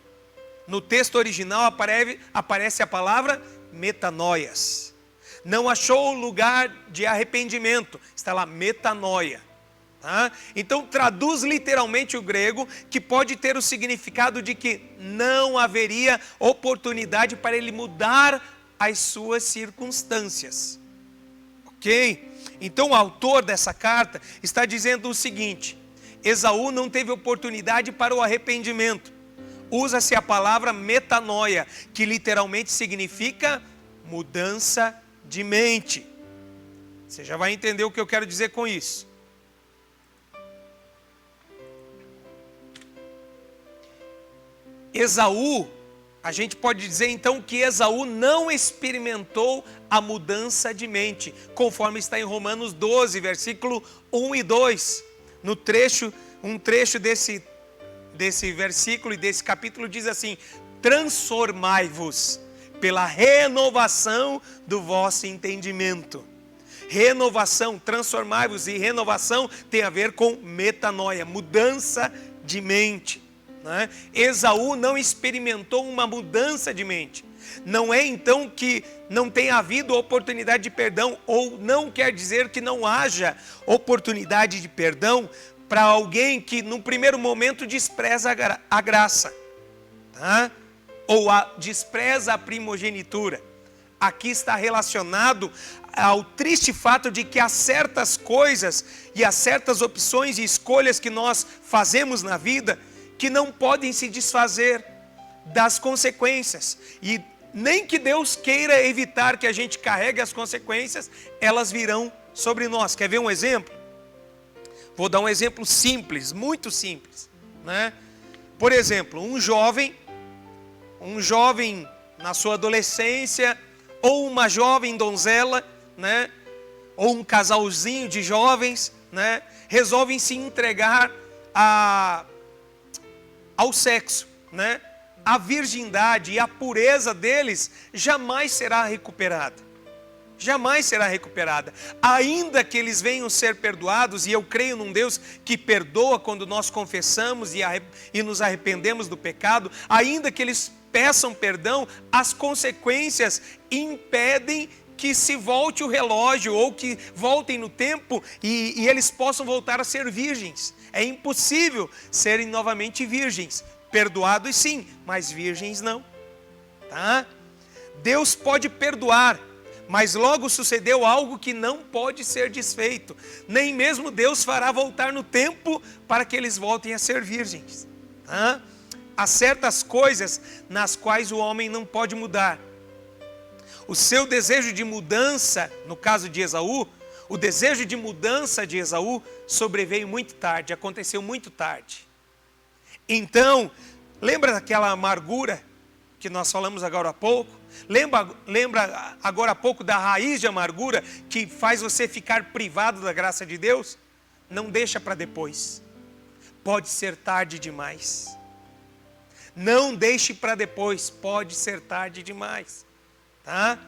Speaker 1: No texto original aparece a palavra metanoias. Não achou lugar de arrependimento, está lá metanoia. Tá? Então traduz literalmente o grego, que pode ter o significado de que não haveria oportunidade para ele mudar as suas circunstâncias. Ok? Então o autor dessa carta está dizendo o seguinte: Esaú não teve oportunidade para o arrependimento. Usa-se a palavra metanoia, que literalmente significa mudança de mente. Você já vai entender o que eu quero dizer com isso. Esaú, a gente pode dizer então que Esaú não experimentou a mudança de mente, conforme está em Romanos 12, versículo 1 e 2. Um trecho desse versículo e desse capítulo diz assim: transformai-vos pela renovação do vosso entendimento. Renovação, transformai-vos, e renovação tem a ver com metanoia, mudança de mente. Né? Esaú não experimentou uma mudança de mente. Não é então que não tenha havido oportunidade de perdão, ou não quer dizer que não haja oportunidade de perdão para alguém que no primeiro momento despreza a graça, tá? Ou despreza a primogenitura. Aqui está relacionado ao triste fato de que há certas coisas e há certas opções e escolhas que nós fazemos na vida que não podem se desfazer das consequências. E nem que Deus queira evitar que a gente carregue as consequências, elas virão sobre nós. Quer ver um exemplo? Vou dar um exemplo simples, muito simples, né? Por exemplo, um jovem na sua adolescência, ou uma jovem donzela, né? Ou um casalzinho de jovens, né? Resolvem se entregar ao sexo, né? A virgindade e a pureza deles jamais será recuperada. Jamais será recuperada. Ainda que eles venham ser perdoados, e eu creio num Deus que perdoa quando nós confessamos e nos arrependemos do pecado, ainda que eles peçam perdão, as consequências impedem que se volte o relógio, ou que voltem no tempo e eles possam voltar a ser virgens. É impossível serem novamente virgens. Perdoados sim, mas virgens não. Tá? Deus pode perdoar, mas logo sucedeu algo que não pode ser desfeito. Nem mesmo Deus fará voltar no tempo para que eles voltem a ser virgens. Tá? Há certas coisas nas quais o homem não pode mudar. O seu desejo de mudança, no caso de Esaú, o desejo de mudança de Esaú sobreveio muito tarde, aconteceu muito tarde. Então, lembra daquela amargura que nós falamos agora há pouco? Lembra agora há pouco da raiz de amargura que faz você ficar privado da graça de Deus? Não deixa para depois. pode ser tarde demais. Não deixe para depois, pode ser tarde demais. Tá?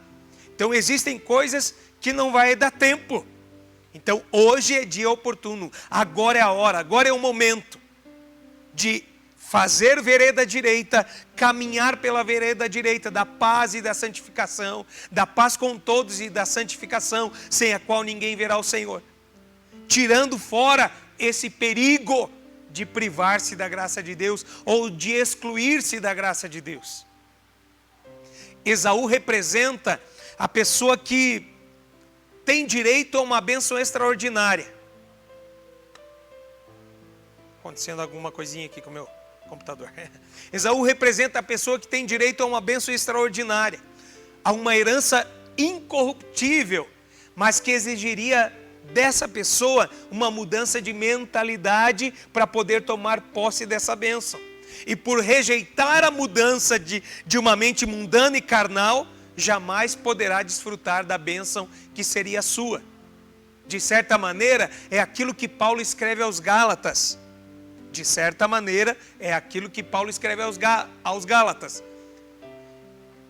Speaker 1: Então existem coisas que não vai dar tempo. Então hoje é dia oportuno, agora é a hora, agora é o momento de fazer vereda direita, caminhar pela vereda direita da paz e da santificação, da paz com todos e da santificação, sem a qual ninguém verá o Senhor. Tirando fora esse perigo de privar-se da graça de Deus ou de excluir-se da graça de Deus. Esaú representa a pessoa que tem direito a uma bênção extraordinária. Acontecendo alguma coisinha aqui com o meu computador. Esaú representa a pessoa que tem direito a uma bênção extraordinária, a uma herança incorruptível, mas que exigiria dessa pessoa uma mudança de mentalidade para poder tomar posse dessa bênção. E por rejeitar a mudança de uma mente mundana e carnal, jamais poderá desfrutar da bênção que seria sua. De certa maneira, é aquilo que Paulo escreve aos Gálatas. De certa maneira, é aquilo que Paulo escreve aos Gálatas.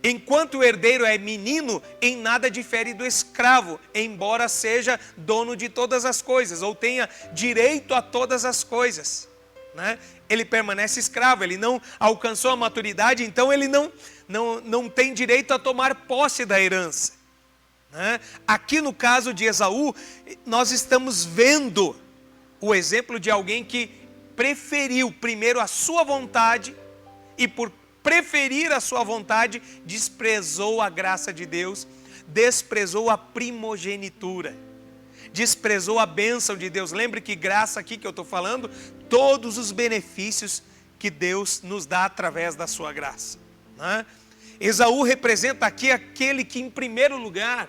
Speaker 1: Enquanto o herdeiro é menino, em nada difere do escravo, embora seja dono de todas as coisas, ou tenha direito a todas as coisas. Né? Ele permanece escravo, ele não alcançou a maturidade, então ele não tem direito a tomar posse da herança. Né? Aqui no caso de Esaú, nós estamos vendo o exemplo de alguém que preferiu primeiro a sua vontade e por preferir a sua vontade, desprezou a graça de Deus, desprezou a primogenitura, desprezou a bênção de Deus. Lembre que graça aqui que eu estou falando, todos os benefícios que Deus nos dá através da sua graça. Né? Esaú representa aqui aquele que em primeiro lugar,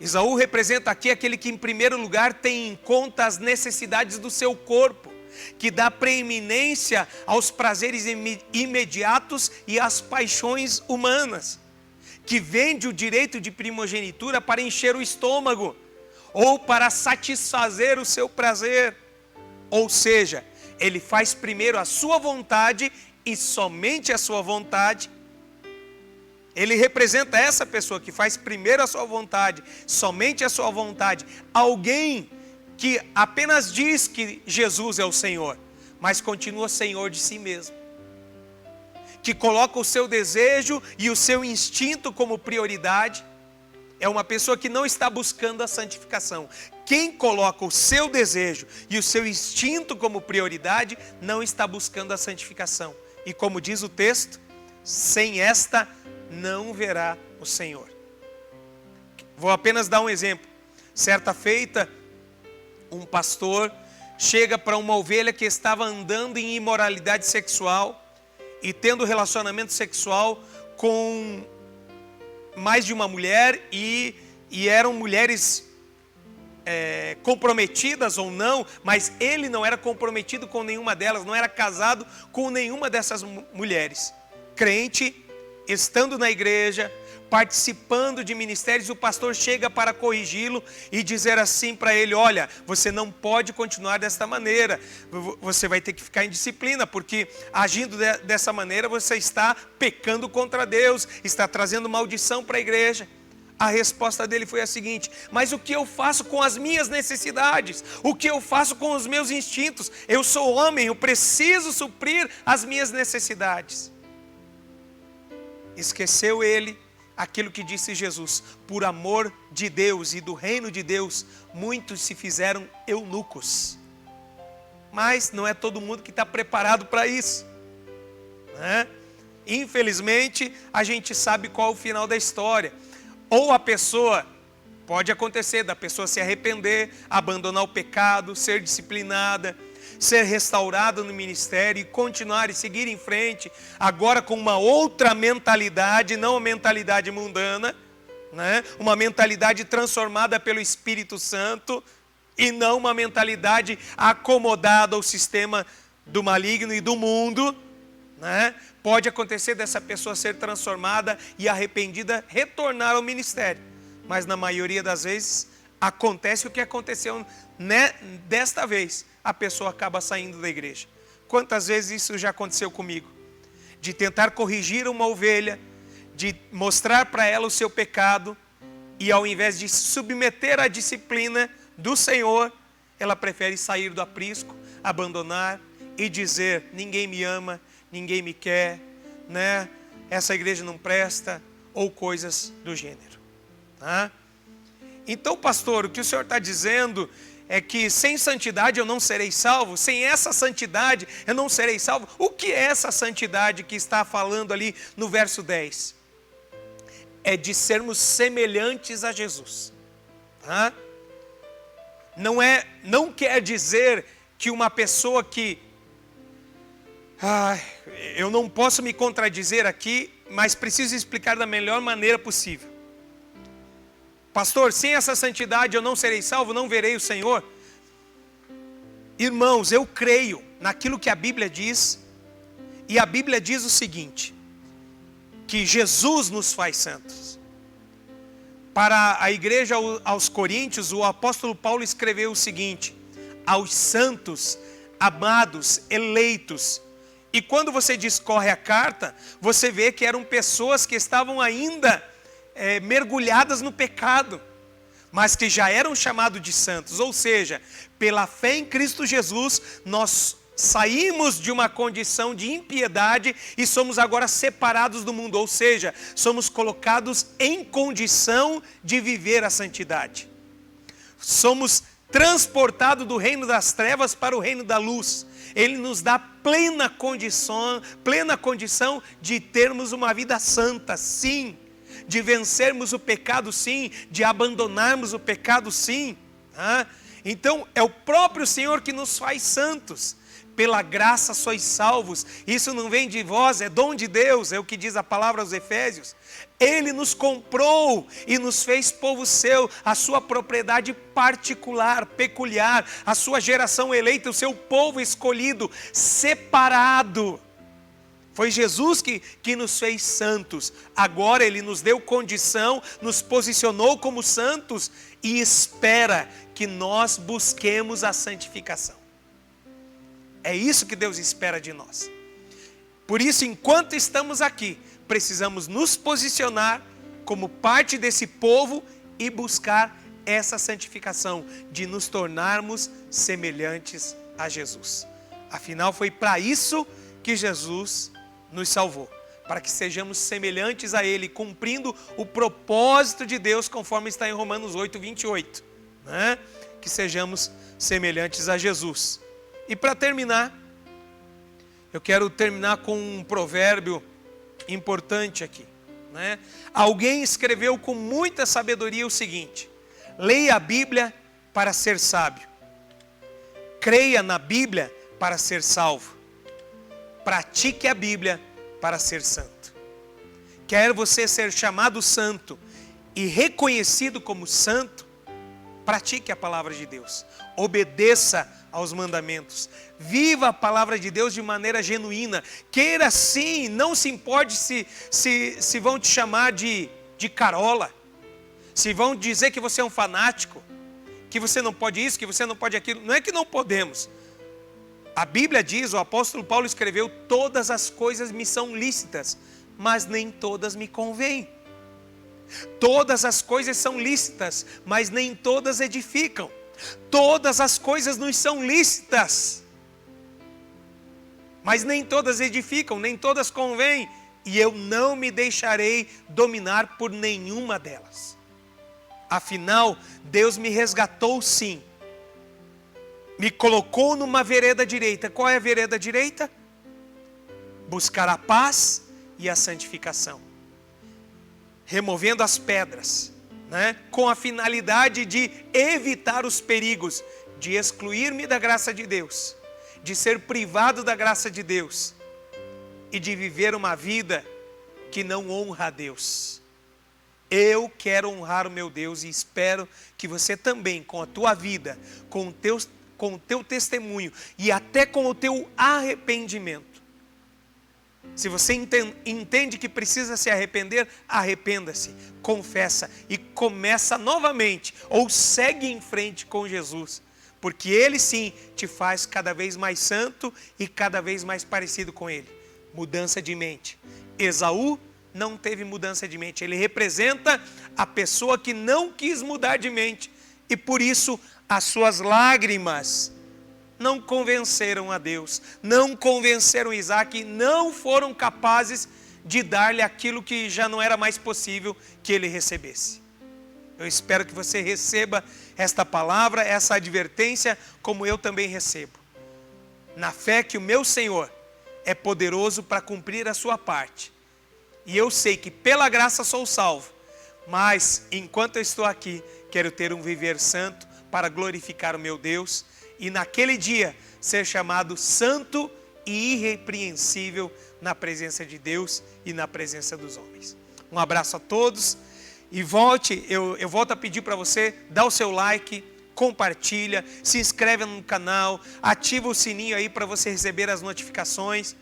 Speaker 1: Esaú representa aqui aquele que em primeiro lugar tem em conta as necessidades do seu corpo, que dá preeminência aos prazeres imediatos e às paixões humanas, que vende o direito de primogenitura para encher o estômago, ou para satisfazer o seu prazer. Ou seja, ele faz primeiro a sua vontade e somente a sua vontade. Ele representa essa pessoa que faz primeiro a sua vontade, somente a sua vontade. Alguém que apenas diz que Jesus é o Senhor, mas continua Senhor de si mesmo. Que coloca o seu desejo e o seu instinto como prioridade. É uma pessoa que não está buscando a santificação. Quem coloca o seu desejo e o seu instinto como prioridade, não está buscando a santificação. E como diz o texto, sem esta não verá o Senhor. Vou apenas dar um exemplo. Certa feita, um pastor chega para uma ovelha que estava andando em imoralidade sexual e tendo relacionamento sexual com mais de uma mulher e eram mulheres comprometidas ou não, mas ele não era comprometido com nenhuma delas, não era casado com nenhuma dessas mulheres. Crente, estando na igreja, participando de ministérios, o pastor chega para corrigi-lo e dizer assim para ele: olha, você não pode continuar desta maneira, você vai ter que ficar em disciplina, porque agindo dessa maneira você está pecando contra Deus, está trazendo maldição para a igreja. A resposta dele foi a seguinte: mas o que eu faço com as minhas necessidades? O que eu faço com os meus instintos? Eu sou homem, eu preciso suprir as minhas necessidades. Esqueceu ele aquilo que disse Jesus: por amor de Deus e do reino de Deus, muitos se fizeram eunucos. Mas não é todo mundo que está preparado para isso, né? Infelizmente, a gente sabe qual é o final da história. Ou a pessoa, pode acontecer da pessoa se arrepender, abandonar o pecado, ser disciplinada, ser restaurada no ministério e continuar e seguir em frente, agora com uma outra mentalidade, não a mentalidade mundana, né? Uma mentalidade transformada pelo Espírito Santo e não uma mentalidade acomodada ao sistema do maligno e do mundo, né? Pode acontecer dessa pessoa ser transformada e arrependida, retornar ao ministério, mas na maioria das vezes acontece o que aconteceu desta vez. A pessoa acaba saindo da igreja. Quantas vezes isso já aconteceu comigo? De tentar corrigir uma ovelha, de mostrar para ela o seu pecado, e ao invés de se submeter à disciplina do Senhor, ela prefere sair do aprisco, abandonar e dizer: ninguém me ama, ninguém me quer, né? Essa igreja não presta, ou coisas do gênero. Tá? Então, pastor, o que o senhor está dizendo é que sem santidade eu não serei salvo, sem essa santidade eu não serei salvo. O que é essa santidade que está falando ali no verso 10? É de sermos semelhantes a Jesus. Tá? Não quer dizer que uma pessoa que... eu não posso me contradizer aqui, mas preciso explicar da melhor maneira possível. Pastor, sem essa santidade eu não serei salvo, não verei o Senhor. Irmãos, eu creio naquilo que a Bíblia diz, e a Bíblia diz o seguinte, que Jesus nos faz santos. Para a igreja aos Coríntios, o apóstolo Paulo escreveu o seguinte: aos santos, amados, eleitos. E quando você discorre a carta, você vê que eram pessoas que estavam ainda mergulhadas no pecado, mas que já eram chamados de santos. Ou seja, pela fé em Cristo Jesus, nós saímos de uma condição de impiedade e somos agora separados do mundo. Ou seja, somos colocados em condição de viver a santidade. Somos transportados do reino das trevas para o reino da luz. Ele nos dá plena condição de termos uma vida santa, sim. De vencermos o pecado, sim. De abandonarmos o pecado, sim. Então, é o próprio Senhor que nos faz santos. Pela graça sois salvos. Isso não vem de vós, é dom de Deus, é o que diz a palavra aos Efésios. Ele nos comprou e nos fez povo seu, a sua propriedade particular, peculiar, a sua geração eleita, o seu povo escolhido, separado. Foi Jesus que nos fez santos. Agora Ele nos deu condição, nos posicionou como santos e espera que nós busquemos a santificação. É isso que Deus espera de nós. Por isso, enquanto estamos aqui, precisamos nos posicionar como parte desse povo e buscar essa santificação, de nos tornarmos semelhantes a Jesus. Afinal, foi para isso que Jesus nos salvou, para que sejamos semelhantes a Ele, cumprindo o propósito de Deus, conforme está em Romanos 8:28, né? Que sejamos semelhantes a Jesus. E para terminar, eu quero terminar com um provérbio importante aqui, né? Alguém escreveu com muita sabedoria o seguinte: leia a Bíblia para ser sábio, creia na Bíblia para ser salvo, pratique a Bíblia para ser santo. Quer você ser chamado santo e reconhecido como santo, pratique a palavra de Deus, obedeça aos mandamentos, viva a palavra de Deus de maneira genuína, queira sim, não se importe se vão te chamar de carola, se vão dizer que você é um fanático, que você não pode isso, que você não pode aquilo. Não é que não podemos. A Bíblia diz, o apóstolo Paulo escreveu: todas as coisas me são lícitas, mas nem todas me convêm. Todas as coisas são lícitas, mas nem todas edificam. Todas as coisas nos são lícitas, mas nem todas edificam, nem todas convêm, e eu não me deixarei dominar por nenhuma delas. Afinal, Deus me resgatou sim, me colocou numa vereda direita. Qual é a vereda direita? Buscar a paz e a santificação, removendo as pedras, né? Com a finalidade de evitar os perigos, de excluir-me da graça de Deus, de ser privado da graça de Deus e de viver uma vida que não honra a Deus. Eu quero honrar o meu Deus e espero que você também, com a tua vida, com o teu testemunho e até com o teu arrependimento, Se você entende que precisa se arrepender, arrependa-se, confessa e começa novamente, ou segue em frente com Jesus, porque Ele sim te faz cada vez mais santo e cada vez mais parecido com Ele. Mudança de mente. Esaú não teve mudança de mente, ele representa a pessoa que não quis mudar de mente, e por isso as suas lágrimas não convenceram a Deus, não convenceram Isaac, não foram capazes de dar-lhe aquilo que já não era mais possível que ele recebesse. Eu espero que você receba esta palavra, essa advertência, como eu também recebo. Na fé que o meu Senhor é poderoso para cumprir a sua parte. E eu sei que pela graça sou salvo, mas enquanto eu estou aqui, quero ter um viver santo para glorificar o meu Deus, e naquele dia ser chamado santo e irrepreensível na presença de Deus e na presença dos homens. Um abraço a todos e eu volto a pedir para você, dá o seu like, compartilha, se inscreve no canal, ativa o sininho aí para você receber as notificações.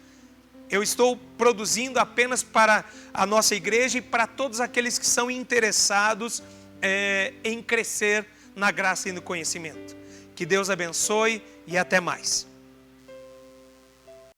Speaker 1: Eu estou produzindo apenas para a nossa igreja e para todos aqueles que são interessados em crescer na graça e no conhecimento. Que Deus abençoe e até mais.